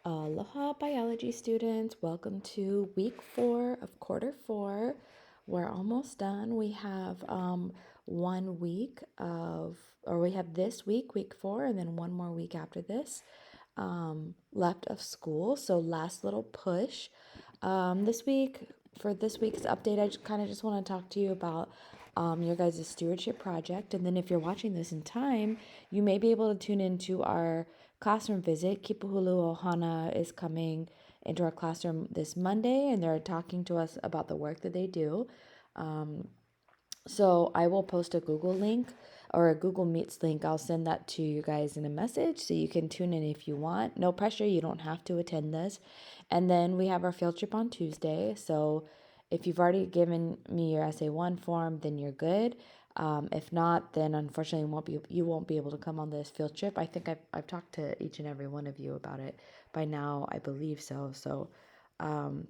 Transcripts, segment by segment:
Aloha biology students, welcome to week 4 of quarter 4. We're almost done. We have 1 week we have this week, week 4, and then one more week after this left of school. So last little push. For this week's update, I just want to talk to you about your guys' stewardship project. And then if you're watching this in time, you may be able to tune into our classroom visit. Kipuhulu Ohana is coming into our classroom this Monday, and they're talking to us about the work that they do. So I will post a Google link or a Google Meets link. I'll send that to you guys in a message so you can tune in if you want. No pressure, you don't have to attend this. And then we have our field trip on Tuesday. So if you've already given me your SA1 form, then you're good. If not, then unfortunately you won't be able to come on this field trip. I think I've talked to each and every one of you about it by now. I believe so. So and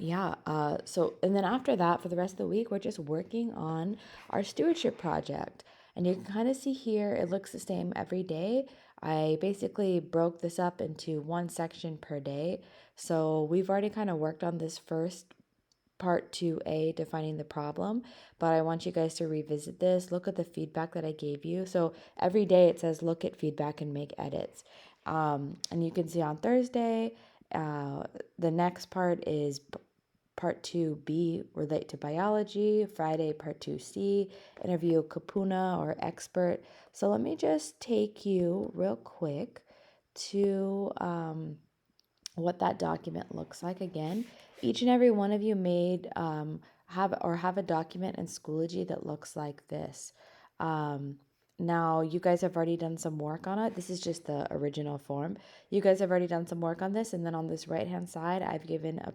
then after that, for the rest of the week, we're just working on our stewardship project. And you can kind of see here, it looks the same every day. I basically broke this up into one section per day. So we've already kind of worked on this first part 2A, defining the problem, but I want you guys to revisit this, look at the feedback that I gave you. So every day it says look at feedback and make edits. And you can see on Thursday, the next part is part 2B, relate to biology. Friday, part 2C, interview kapuna or expert. So let me just take you real quick to what that document looks like again. Each and every one of you made have a document in Schoology that looks like this. Now, you guys have already done some work on it. This is just the original form. You guys have already done some work on this, and then on this right-hand side, I've given a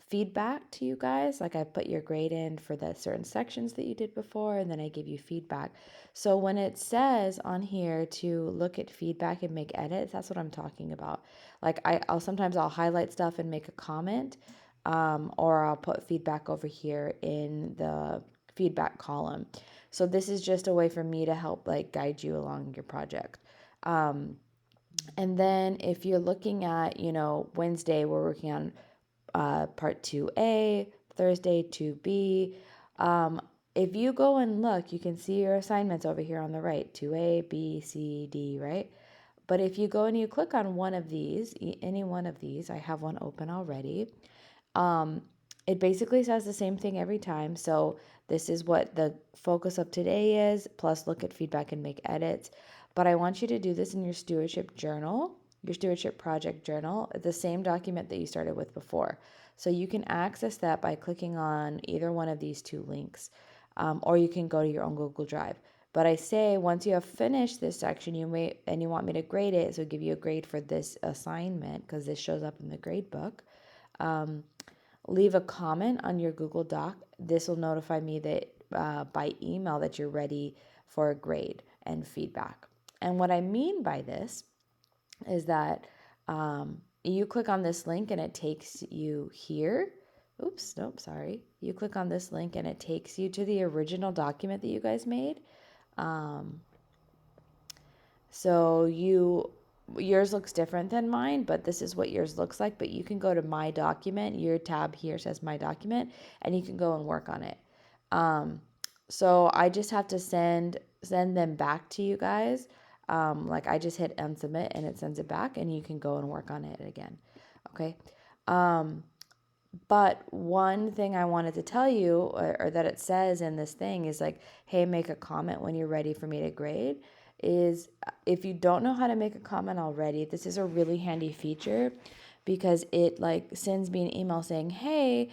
feedback to you guys. Like I put your grade in for the certain sections that you did before, and then I give you feedback. So when it says on here to look at feedback and make edits, that's what I'm talking about. Like I'll highlight stuff and make a comment, or I'll put feedback over here in the feedback column. So this is just a way for me to help like guide you along your project. And then if you're looking at, Wednesday, we're working on part 2A, Thursday 2B. If you go and look, you can see your assignments over here on the right, 2A, B, C, D, right? But if you go and you click on one of these, any one of these, I have one open already. It basically says the same thing every time. So this is what the focus of today is, plus look at feedback and make edits. But I want you to do this in your stewardship journal, your stewardship project journal, the same document that you started with before. So you can access that by clicking on either one of these two links, or you can go to your own Google Drive. But I say once you have finished this section, you want me to grade it, so give you a grade for this assignment because this shows up in the grade book. Leave a comment on your Google Doc. This will notify me that by email that you're ready for a grade and feedback. And what I mean by this is that you click on this link and it takes you here. Oops, nope, sorry. You click on this link and it takes you to the original document that you guys made. So yours looks different than mine, but this is what yours looks like. But you can go to my document. Your tab here says my document, and you can go and work on it. So I just have to send them back to you guys. Like I just hit unsubmit and it sends it back, and you can go and work on it again. Okay. But one thing I wanted to tell you, or that it says in this thing, is like, hey, make a comment when you're ready for me to grade. Is if you don't know how to make a comment already, this is a really handy feature because it like sends me an email saying, hey,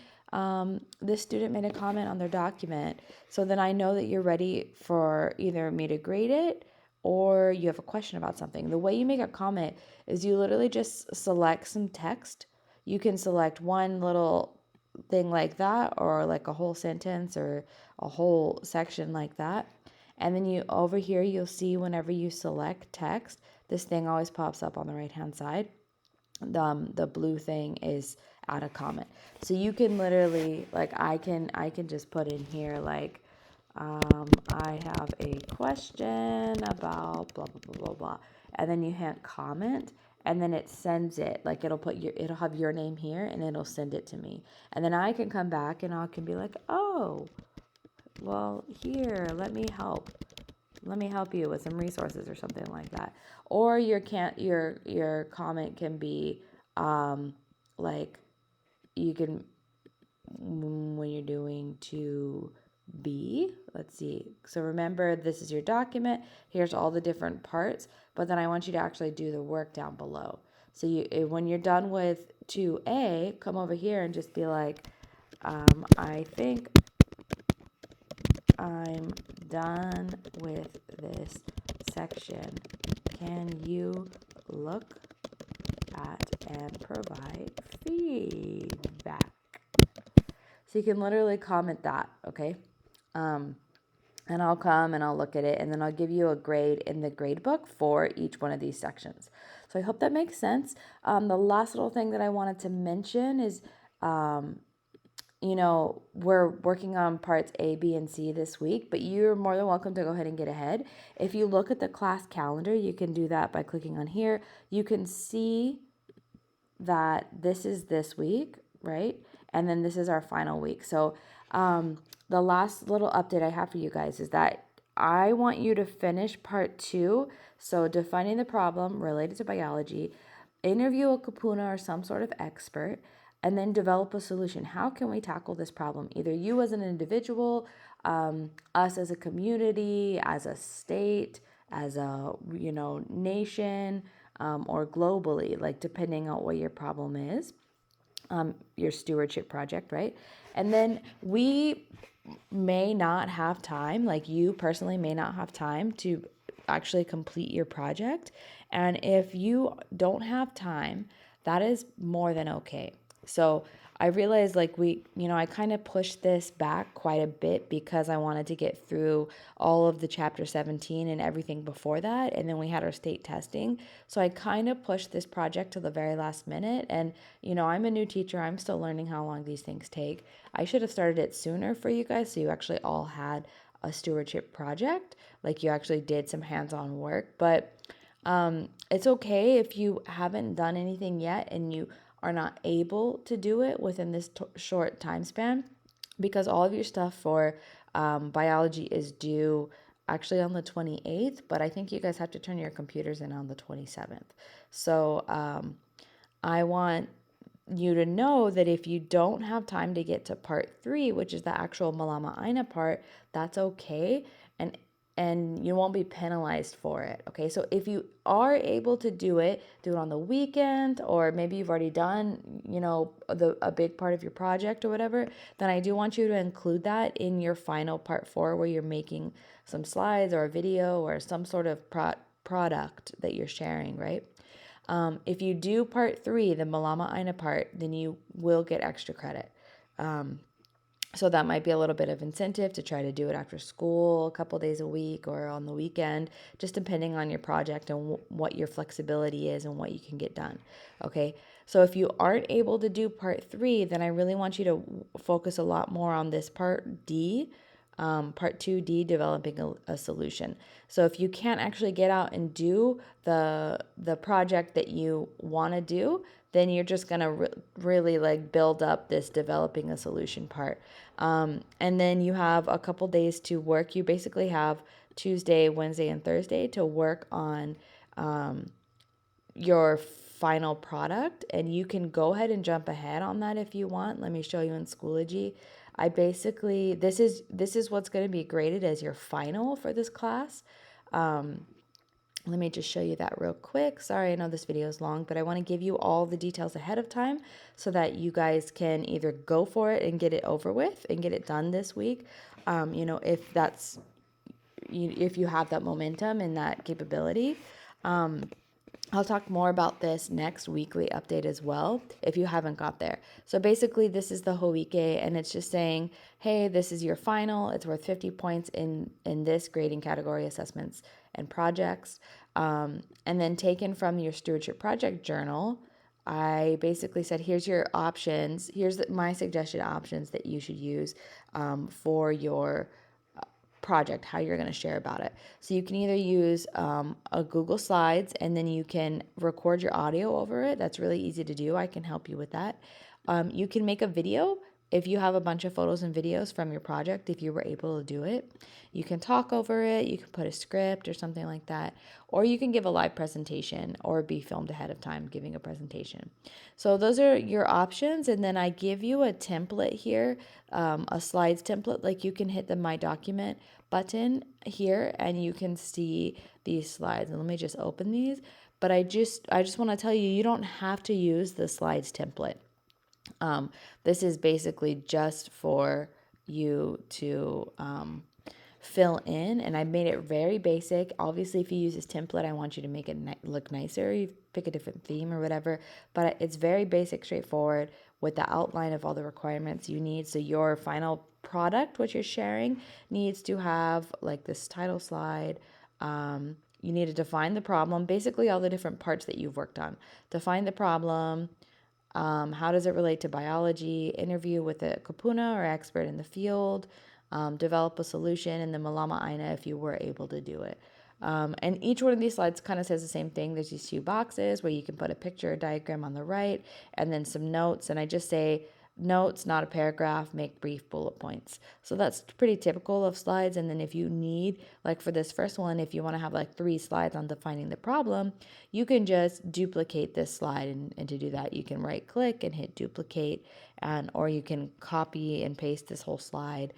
this student made a comment on their document. So then I know that you're ready for either me to grade it or you have a question about something. The way you make a comment is you literally just select some text. You can select one little thing like that, or like a whole sentence or a whole section like that. And then you over here, you'll see whenever you select text, this thing always pops up on the right hand side. The blue thing is add a comment. So you can literally like I can just put in here like I have a question about blah blah blah blah blah, and then you hit comment, and then it sends it, like it'll have your name here and it'll send it to me. And then I can come back and I can be like, oh, well, here, let me help you with some resources or something like that. Or your comment can be like, you can, when you're doing to B, let's see. So remember, this is your document. Here's all the different parts, but then I want you to actually do the work down below. So when you're done with 2A, come over here and just be like, I think I'm done with this section. Can you look at and provide feedback? So you can literally comment that, okay? And I'll come and I'll look at it, and then I'll give you a grade in the grade book for each one of these sections. So I hope that makes sense. The last little thing that I wanted to mention is, we're working on parts A, B, and C this week, but you're more than welcome to go ahead and get ahead. If you look at the class calendar, you can do that by clicking on here. You can see that this is this week, right? And then this is our final week. So the last little update I have for you guys is that I want you to finish part 2. So defining the problem related to biology, interview a kapuna or some sort of expert, and then develop a solution. How can we tackle this problem? Either you as an individual, us as a community, as a state, as a nation, or globally, like depending on what your problem is, your stewardship project, right? And then we may not have time, like you personally may not have time to actually complete your project. And if you don't have time, that is more than okay. So I realized I kind of pushed this back quite a bit because I wanted to get through all of the chapter 17 and everything before that. And then we had our state testing. So I kind of pushed this project to the very last minute. And, I'm a new teacher. I'm still learning how long these things take. I should have started it sooner for you guys, so you actually all had a stewardship project. Like you actually did some hands-on work. But it's okay if you haven't done anything yet and you are not able to do it within this short time span, because all of your stuff for biology is due actually on the 28th, but I think you guys have to turn your computers in on the 27th. So I want you to know that if you don't have time to get to part 3, which is the actual Malama Aina part, that's okay. And you won't be penalized for it. Okay, so if you are able to do it on the weekend, or maybe you've already done, a big part of your project or whatever, then I do want you to include that in your final part 4, where you're making some slides or a video or some sort of product that you're sharing, right? If you do part 3, the Malama Aina part, then you will get extra credit. So that might be a little bit of incentive to try to do it after school, a couple days a week, or on the weekend, just depending on your project and what your flexibility is and what you can get done. Okay, so if you aren't able to do part 3, then I really want you to focus a lot more on this part D, part 2D, developing a solution. So if you can't actually get out and do the project that you want to do, then you're just going to really like build up this developing a solution part. And then you have a couple days to work. You basically have Tuesday, Wednesday, and Thursday to work on your final product, and you can go ahead and jump ahead on that if you want. Let me show you in Schoology. I basically, this is what's going to be graded as your final for this class. Let me just show you that real quick. Sorry, I know this video is long, but I want to give you all the details ahead of time so that you guys can either go for it and get it over with and get it done this week. If you have that momentum and that capability. I'll talk more about this next weekly update as well if you haven't got there. So basically, this is the Hoike, and it's just saying, hey, this is your final. It's worth 50 points in this grading category, assessments and projects. And then taken from your stewardship project journal, I basically said, here's your options. Here's my suggested options that you should use for your project, how you're going to share about it. So you can either use a Google Slides, and then you can record your audio over it. That's really easy to do. I can help you with that. You can make a video if you have a bunch of photos and videos from your project, if you were able to do it. You can talk over it, you can put a script or something like that, or you can give a live presentation or be filmed ahead of time giving a presentation. So those are your options. And then I give you a template here, a slides template. Like you can hit the My Document button here and you can see these slides. And let me just open these. But I just want to tell you, you don't have to use the slides template. This is basically just for you to fill in, and I made it very basic. Obviously, if you use this template, I want you to make it look nicer. You pick a different theme or whatever, but it's very basic, straightforward with the outline of all the requirements you need. So your final product, what you're sharing, needs to have like this title slide. You need to define the problem, basically all the different parts that you've worked on. Define the problem. How does it relate to biology? Interview with a kapuna or expert in the field. Develop a solution, and the Malama Aina if you were able to do it. And each one of these slides kind of says the same thing. There's these two boxes where you can put a picture or diagram on the right, and then some notes. And I just say notes, not a paragraph, make brief bullet points. So that's pretty typical of slides. And then if you need, like for this first one, if you want to have like 3 slides on defining the problem, you can just duplicate this slide. And to do that, you can right click and hit duplicate, or you can copy and paste this whole slide.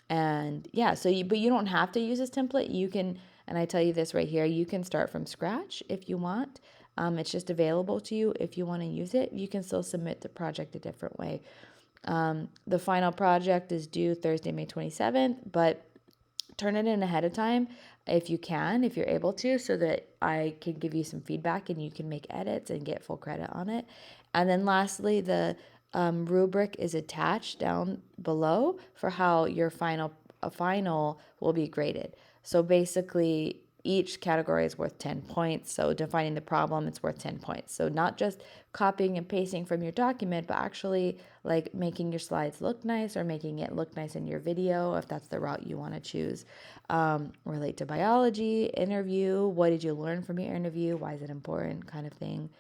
And yeah, but you don't have to use this template. You can, and I tell you this right here, you can start from scratch if you want. It's just available to you if you want to use it. You can still submit the project a different way. The final project is due Thursday, May 27th, but turn it in ahead of time if you can, if you're able to, so that I can give you some feedback and you can make edits and get full credit on it. And then lastly, the rubric is attached down below for how your final will be graded. So basically, each category is worth 10 points. So defining the problem, it's worth 10 points. So not just copying and pasting from your document, but actually like making your slides look nice or making it look nice in your video, if that's the route you want to choose. Relate to biology, interview, what did you learn from your interview? Why is it important? Kind of thing.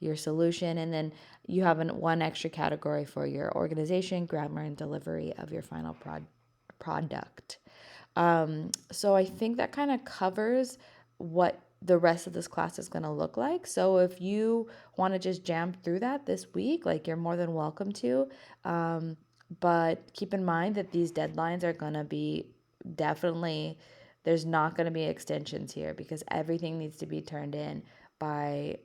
Your solution, and then you have one extra category for your organization, grammar, and delivery of your final product. So I think that kind of covers what the rest of this class is going to look like. So if you want to just jam through that this week, like you're more than welcome to. But keep in mind that these deadlines are going to be definitely, there's not going to be extensions here because everything needs to be turned in by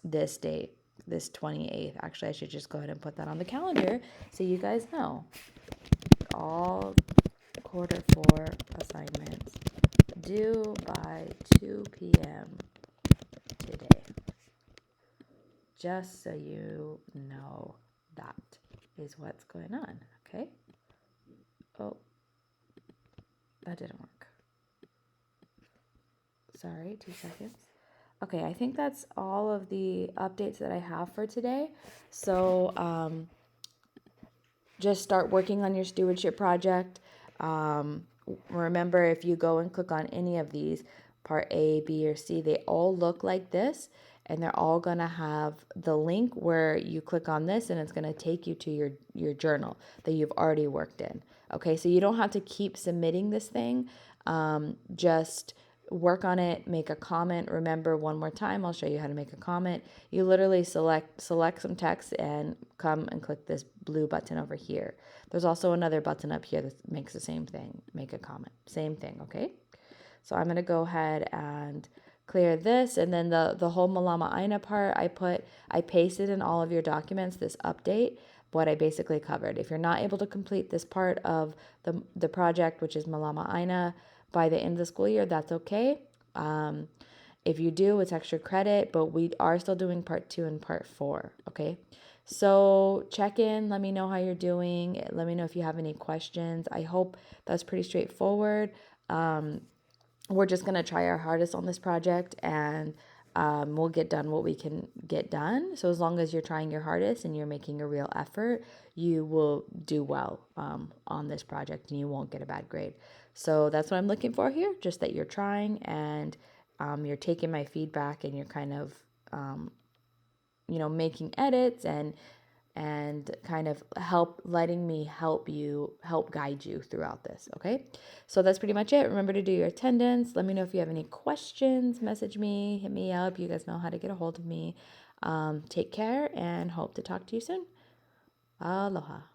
this date, this 28th. Actually, I should just go ahead and put that on the calendar so you guys know. All Q4 assignments due by 2 p.m. today. Just so you know, that is what's going on, okay? Oh, that didn't work. Sorry, 2 seconds. Okay, I think that's all of the updates that I have for today. So just start working on your stewardship project. Remember, if you go and click on any of these, part A, B, or C, they all look like this, and they're all going to have the link where you click on this, and it's going to take you to your journal that you've already worked in. Okay, so you don't have to keep submitting this thing. Just work on it, make a comment. Remember, one more time, I'll show you how to make a comment. You literally select some text and come and click this blue button over here. There's also another button up here that makes the same thing, make a comment, same thing, okay? So I'm going to go ahead and clear this, and then the whole Malama Aina part, I pasted in all of your documents this update, what I basically covered. If you're not able to complete this part of the project, which is Malama Aina, by the end of the school year, that's okay. If you do, it's extra credit, but we are still doing part 2 and part 4, okay? So check in, let me know how you're doing. Let me know if you have any questions. I hope that's pretty straightforward. We're just going to try our hardest on this project, and we'll get done what we can get done. So as long as you're trying your hardest and you're making a real effort, you will do well on this project and you won't get a bad grade. So that's what I'm looking for here, just that you're trying and you're taking my feedback and you're kind of, making edits and kind of letting me help guide you throughout this. Okay. So that's pretty much it. Remember to do your attendance. Let me know if you have any questions, message me, hit me up. You guys know how to get a hold of me. Take care and hope to talk to you soon. Aloha.